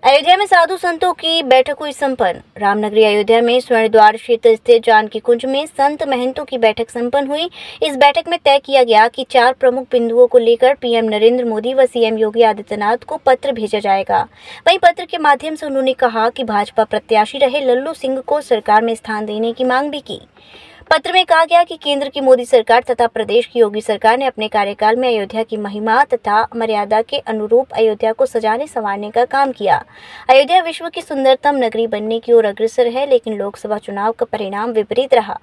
अयोध्या में साधु संतों की बैठक हुई संपन्न। रामनगरी अयोध्या में स्वर्ण द्वार क्षेत्र स्थित जानकी कुंज में संत महंतों की बैठक संपन्न हुई। इस बैठक में तय किया गया कि 4 प्रमुख बिंदुओं को लेकर पीएम नरेंद्र मोदी व सीएम योगी आदित्यनाथ को पत्र भेजा जाएगा। वहीं पत्र के माध्यम से उन्होंने कहा कि भाजपा प्रत्याशी रहे लल्लू सिंह को सरकार में स्थान देने की मांग भी की। पत्र में कहा गया कि केंद्र की मोदी सरकार तथा प्रदेश की योगी सरकार ने अपने कार्यकाल में अयोध्या की महिमा तथा मर्यादा के अनुरूप अयोध्या को सजाने संवारने का काम किया। अयोध्या विश्व की सुंदरतम नगरी बनने की ओर अग्रसर है, लेकिन लोकसभा चुनाव का परिणाम विपरीत रहा।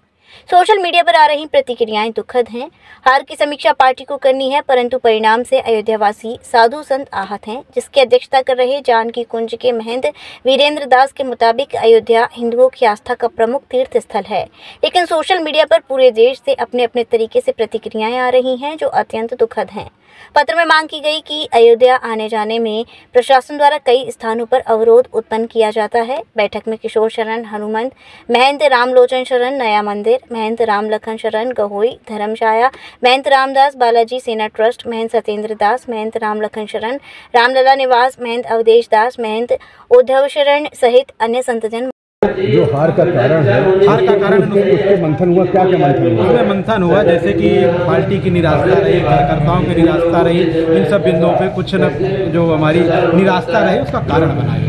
सोशल मीडिया पर आ रही प्रतिक्रियाएं दुखद हैं। हार की समीक्षा पार्टी को करनी है, परंतु परिणाम से अयोध्यावासी साधु संत आहत हैं। जिसकी अध्यक्षता कर रहे जानकी कुंज के महंत वीरेंद्र दास के मुताबिक अयोध्या हिंदुओं की आस्था का प्रमुख तीर्थ स्थल है, लेकिन सोशल मीडिया पर पूरे देश से अपने अपने तरीके से प्रतिक्रियाएं आ रही हैं जो अत्यंत दुखद हैं। पत्र में मांग की गई कि अयोध्या आने जाने में प्रशासन द्वारा कई स्थानों पर अवरोध उत्पन्न किया जाता है। बैठक में किशोर शरण हनुमंत, महंत रामलोचन शरण नया मंदिर, महंत राम लखन शरण गहोई धर्मशाला, महंत रामदास बालाजी सेना ट्रस्ट, महंत सत्येंद्र दास, महंत राम लखन शरण रामलला निवास, महंत अवधेश दास, महंत उद्धव शरण सहित अन्य संतजन। जो हार का कारण है, उसके मंथन हुआ, क्या मंथन हुआ? उसमें मंथन हुआ जैसे कि पार्टी की निराशा रही, कार्यकर्ताओं की निराशा रही, इन सब बिंदुओं पे कुछ न जो हमारी निराशा रही उसका कारण बनाया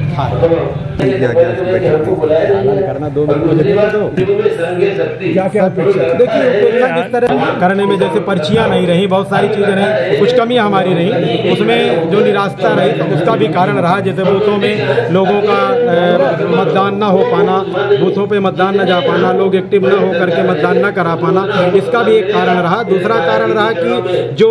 करना 2 क्या देखिए इस तरह करने में जैसे पर्चियां नहीं रही, बहुत सारी चीजें रही, कुछ कमियां हमारी रही, उसमें जो निराशा रही तो उसका भी कारण रहा। जैसे बूथों में लोगों का मतदान न हो पाना, बूथों पे मतदान न जा पाना, लोग एक्टिव न हो करके मतदान न करा पाना, इसका भी एक कारण रहा। दूसरा कारण रहा कि जो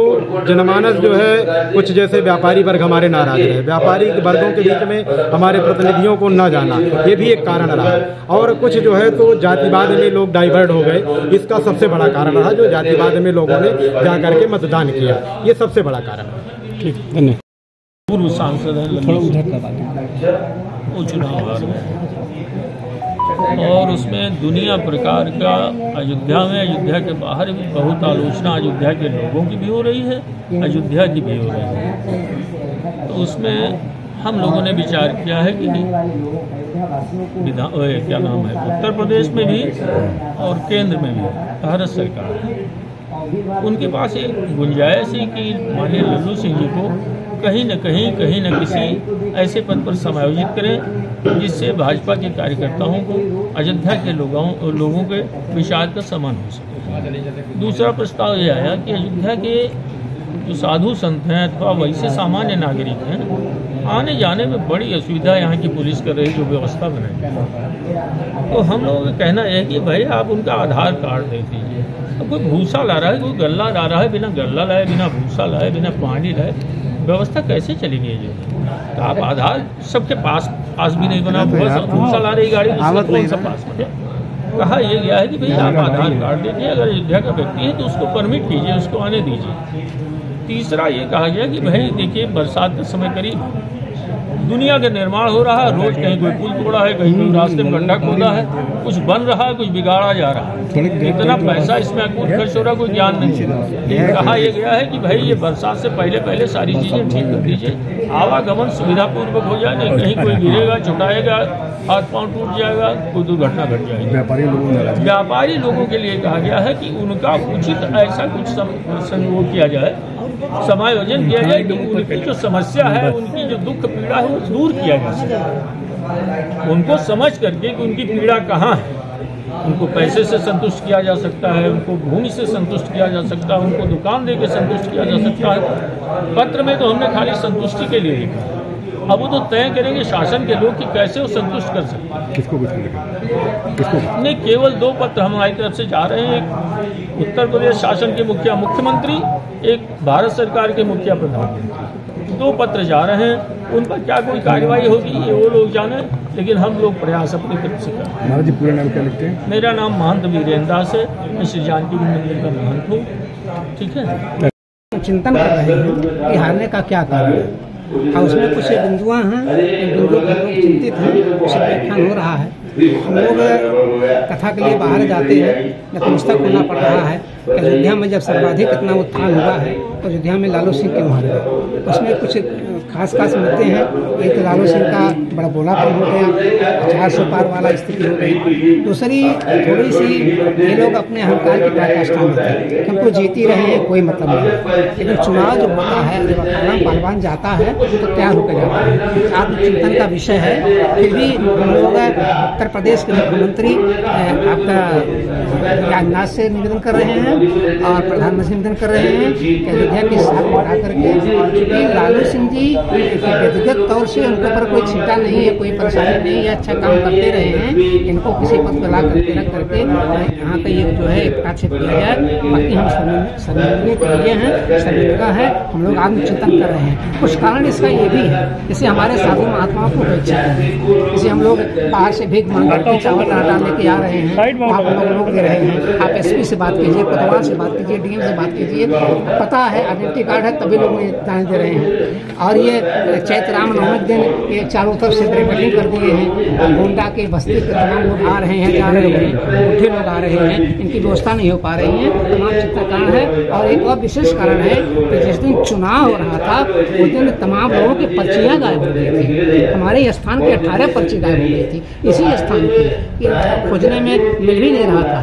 जनमानस जो है कुछ जैसे व्यापारी वर्ग हमारे नाराज रहे, व्यापारी वर्गों के बीच में हमारे प्रतिनिधियों को न जाना, ये भी एक कारण रहा। और कुछ जो है तो जातिवाद में लोग डाइवर्ट हो गए, इसका सबसे बड़ा कारण रहा। जो जातिवाद में लोगों ने जा करके मतदान किया, ये सबसे बड़ा कारण है। ठीक, धन्यवाद। पूर्व सांसद वो चुनाव और उसमें दुनिया प्रकार का अयोध्या में, अयोध्या के बाहर भी बहुत आलोचना अयोध्या के लोगों की भी हो रही है, अयोध्या की भी हो रही है। तो उसमें हम लोगों ने विचार किया है कि क्या नाम है, उत्तर प्रदेश में भी और केंद्र में भी भारत सरकार है, उनके पास एक गुंजाइश है कि माननीय लल्लू सिंह जी को कहीं न किसी ऐसे पद पर समायोजित करें जिससे भाजपा के कार्यकर्ताओं को अयोध्या के लोगों के विचार का सम्मान हो सके। दूसरा प्रस्ताव ये आया कि अयोध्या के जो साधु संत हैं अथवा वैसे सामान्य नागरिक हैं, आने जाने में बड़ी असुविधा यहाँ की पुलिस कर रही जो व्यवस्था बनाई। तो हम लोगों का कहना है कि भाई आप उनका आधार कार्ड दे दीजिए। अब कोई भूसा ला रहा है, कोई गल्ला ला रहा है, बिना गल्ला लाए, बिना भूसा लाए, बिना पानी लाए व्यवस्था कैसे चलेगी? ये तो आप आधार सबके पास भी नहीं बना, भूसा ला रही गाड़ी कौन सा पास बने? कहा यह गया है कि भाई आप आधार कार्ड दीजिए, अगर अयोध्या का व्यक्ति है तो उसको परमिट कीजिए, उसको आने दीजिए। तीसरा ये कहा गया कि भाई देखिए बरसात का समय करीब, दुनिया का निर्माण हो रहा है, रोज कहीं कोई पुल तोड़ा है, कहीं कोई रास्ते में गड्ढा खोदा है, कुछ बन रहा है, कुछ बिगाड़ा जा रहा है। इतना पैसा इसमें अकूत खर्च हो रहा है, कोई ज्ञान नहीं है। कहा यह गया है कि भाई ये बरसात से पहले सारी चीज़ें ठीक कर दीजिए, आवागमन सुविधापूर्वक हो जाए, नहीं कहीं कोई गिरेगा, चुटाएगा, हाथ पांव टूट जाएगा, कोई दुर्घटना घट जाएगी। व्यापारी लोगों के लिए कहा गया है कि उनका उचित ऐसा कुछ संयोग किया जाए, समायोजन किया जाए कि उनकी जो समस्या है, उनकी जो दुख पीड़ा है वो दूर किया जा सके। उनको समझ करके कि उनकी पीड़ा कहाँ है, उनको पैसे से संतुष्ट किया जा सकता है, उनको भूमि से संतुष्ट किया जा सकता है, उनको दुकान दे के संतुष्ट किया जा सकता है। पत्र में तो हमने खाली संतुष्टि के लिए लिखा, अब वो तो तय करेंगे शासन के लोग कि कैसे वो संतुष्ट कर सकते हैं। किसको नहीं, केवल 2 पत्र हमारी तरफ से जा रहे हैं, एक उत्तर प्रदेश शासन के मुख्यमंत्री, एक भारत सरकार के मुखिया प्रधानमंत्री, 2 पत्र जा रहे हैं। उन पर क्या कोई कार्रवाई होगी ये वो लोग जाने, लेकिन हम लोग प्रयास अपनी तरफ से करें। महाराज जी पूरा नाम क्या लिखते हैं? मेरा नाम महंत वीरेंद्र दास है, मैं श्री जानकी मंदिर का महंत हूँ। ठीक है, चिंतन कर रहे हैं कि हारने का क्या कारण है, और उसमें कुछ बिंदुआं हैं, बिंदुओं पर लोग चिंतित हैं, उसे व्याख्यान हो रहा है। हम लोग कथा के लिए बाहर जाते हैं, नतमस्तक होना पड़ रहा है। अयोध्या में जब सर्वाधिक इतना उत्थान हुआ है तो अयोध्या में लालू सिंह क्यों हार गए, उसमें कुछ खास मिलते हैं। एक तो लालू सिंह का बड़ा बोलापन हो गया, 400 पार वाला स्थिति हो गई। दूसरी थोड़ी सी ये लोग अपने अहंकार की पराकाष्ठा में थे, हमको जीती रहे हैं, कोई मतलब नहीं। लेकिन चुनाव जो होता है, जब पहलवान जाता है तो तैयार होकर जाता है। आत्मचिंतन का विषय है। फिर भी हम लोग उत्तर प्रदेश के मुख्यमंत्री आपका राजनाथ से निवेदन कर रहे हैं और प्रधानमंत्री से निवेदन कर रहे हैं कि अयोध्या के साथ बढ़ा करके, क्योंकि लालू सिंह जी व्यक्तिगत तौर से उनके ऊपर कोई छींटा नहीं है, कोई परेशानी नहीं है, अच्छा काम करते रहे हैं। इनको किसी पद पर ला करके रख करके यहाँ का ये जो है हस्तक्षेप किया जाए। बाकी हम शर्मिंदगी के लिए हैं, शर्मिंदा है, हम लोग आत्मचिंतन कर रहे हैं। कुछ कारण इसका ये भी है, जैसे हमारे साधु महात्माओं को उपेक्षा है, जैसे हम लोग बाहर से भीख मांग करके चावल आटा लेके आ रहे हैं, वहाँ पर लोग दे रहे हैं। आप एसपी से बात कीजिए, कोतवाल से बात कीजिए, डीएम से बात कीजिए, पता है आइडेंटिटी कार्ड है तभी लोग दान दे रहे हैं। और ये चैत्र रामनवमी दिन ये चारों तरफ से बैरिकेडिंग कर दिए हैं, गोंडा के बस्ती के तमाम लोग आ रहे हैं, जा रहे हैं, बुढ़े लोग आ रहे हैं, इनकी व्यवस्था नहीं हो पा रही है। तमाम चिंता कारण है। और एक और विशेष कारण है कि जिस दिन चुनाव हो रहा था उस दिन तमाम लोगों की पर्चियाँ गायब हो गई थी। हमारे स्थान की 18 पर्ची गायब हो गई थी, इसी स्थान की खोजने में मिल भी नहीं रहा था।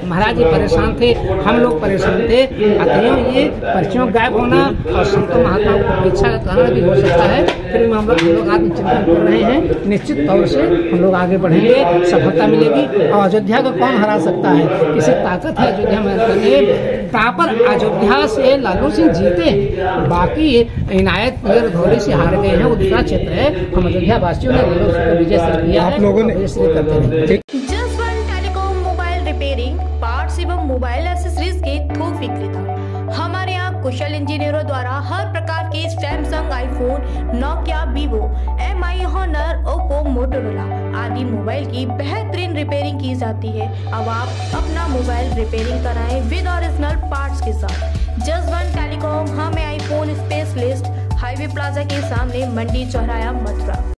महाराज जी परेशान थे, हम लोग परेशान थे। अतएव ये पर्चियों गायब होना और संतों महात्माओं की उपेक्षा का कारण भी हो सकता है। फिर हम लोग आत्मचिंतन कर रहे हैं। निश्चित तौर से हम लोग आगे बढ़ेंगे, सफलता मिलेगी। और अयोध्या को कौन हरा सकता है? किसी ताकत है अयोध्या में? प्रॉपर अयोध्या से लालू सिंह जीते, बाकी इनायत नगर धौली से हार गए हैं, वो दूसरा क्षेत्र है। हम अयोध्या वासियों ने विजय सिद्ध किया है। आप लोगों ने करते Jaswant telecom mobile repairing, parts एवं मोबाइल एक्सेसरीज के थोक विक्रेता। हमारे यहाँ कुशल इंजीनियरों द्वारा हर प्रकार के Samsung, iPhone, Nokia, Vivo, MI, Honor, Oppo, Motorola आदि मोबाइल की बेहतरीन रिपेयरिंग की जाती है। अब आप अपना मोबाइल रिपेयरिंग कराएं विद ओरिजिनल पार्ट्स के साथ। जसवंत टेलीकॉम, हमें आईफोन स्पेशलिस्ट, हाईवे प्लाजा के सामने, मंडी चौराया, मथुरा।